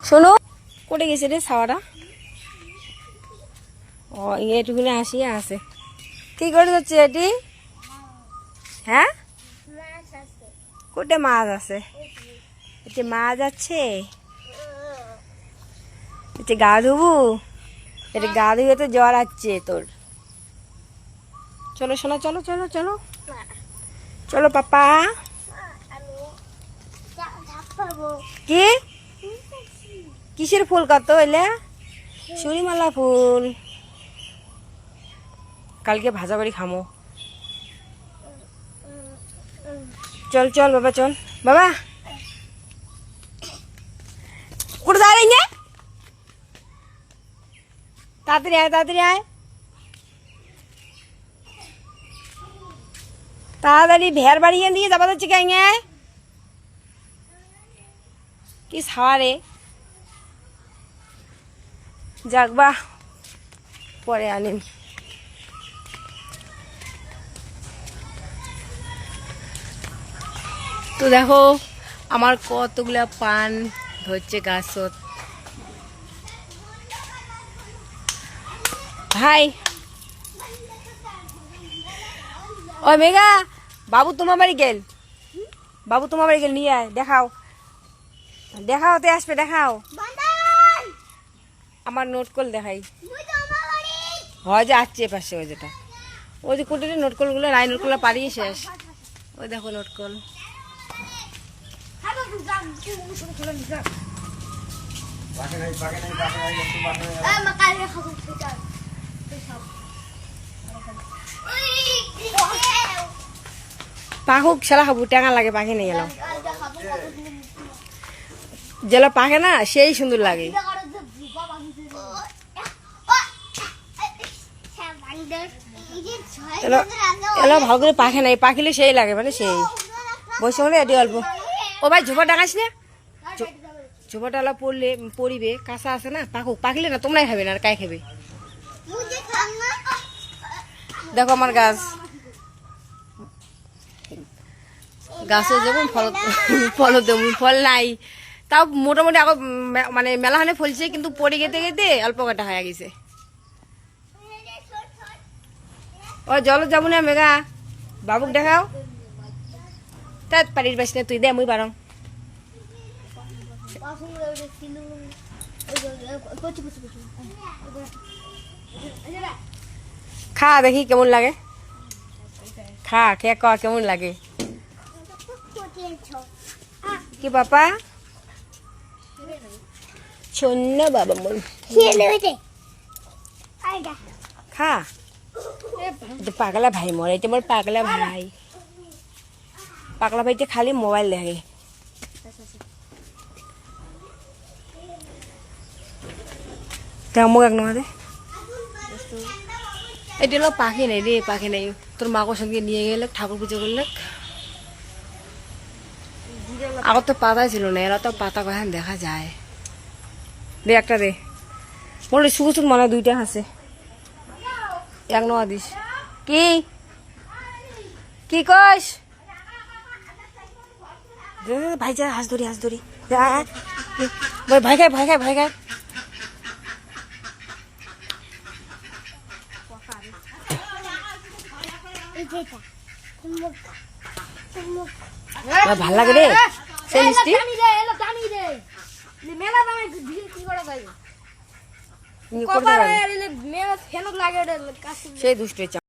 শোনো কোটে গেছে রে ছাওয়াটা ও এটুকুনে আসিয়া আছে কি করে যাচ্ছে এটি হ্যাঁ কোটে মাছ আছে এতে মাছ আছে এতে গা ধুবু এটা গা ধুয়ে তো জ্বর আসছে তোর চলো শোনা চলো চলো চলো চলো পাপা কি কিসের ফুল কত হইলে চুরিমালা ফুল কালকে ভাজা করে খামো চল চল বাবা চল বাবা কোথায় যাবে না তাড়াতাড়ি আয় তাড়াতাড়ি আয় তাড়াতাড়ি ভেড় বাড়িয়ে দিয়ে যাবা যাচ্ছে কেঙে কি সারে যাকবা পরে আনিম তো দেখো আমার কতগুলা পান ধরছে গাছত ভাই ও মেঘা বাবু তোমার বাড়ি গেল বাবু তোমার বাড়ি গেল নিয়ে আয় দেখাও দেখাও তে আসবে দেখাও আমার নোট কল দেখাই হয় যে আসছে পাশে ওই যেটা ওই যে কোটে নোট কলগুলো রায় নোট কল পারিয়ে শেষ ওই দেখো নোট কল পাখুক সারা খাবো টেঙা লাগে পাখি নিয়ে গেলাম যেগুলো পাখে না সেই সুন্দর লাগে এলো ভালো করে পাখে নাই পাখিলে সেই লাগে মানে সেই বসে হলে এটি অল্প ও ভাই ঝোপা ডাকাস না ঝোপাটা অল্প পড়লে পড়িবে কাঁচা আছে না পাখুক পাখিলে না তোমরাই খাবে না আর কাই খাবে দেখো আমার গাছ গাছে যেমন ফল ফল তেমন ফল নাই তাও মোটামুটি এখন মানে মেলাখানে ফলছে কিন্তু পড়ে গেতে গেতে অল্প কাটা হয়ে গেছে ও জল যাবো না মেঘা বাবুক দেখাও তাত পারির বাস না তুই দে মুই বারং খা দেখি কেমন লাগে খা খেয়ে ক কেমন লাগে কি পাপা শোন বাবা মন খা পাগলা ভাই মরে এটা মোর পাগলা ভাই পাগলা ভাইতে খালি মোবাইল দেখে মোক এক নয় এটা হলো পাখি নেই রে পাখি নেই তোর মাকে সঙ্গে নিয়ে গেলে ঠাকুর পুজো করলে আগর তো পাতাই ছিল না এরা তো পাতা কখন দেখা যায় দে একটা দে মনে শুধু শুধু মনে দুইটা আছে এক নোয়া দিস কি কি কস ভাই যা হাঁস ধরি ভয় খায় ভয় খায় ভয় খায় ভাল লাগে রে সেই মিষ্টি সেই দুষ্ট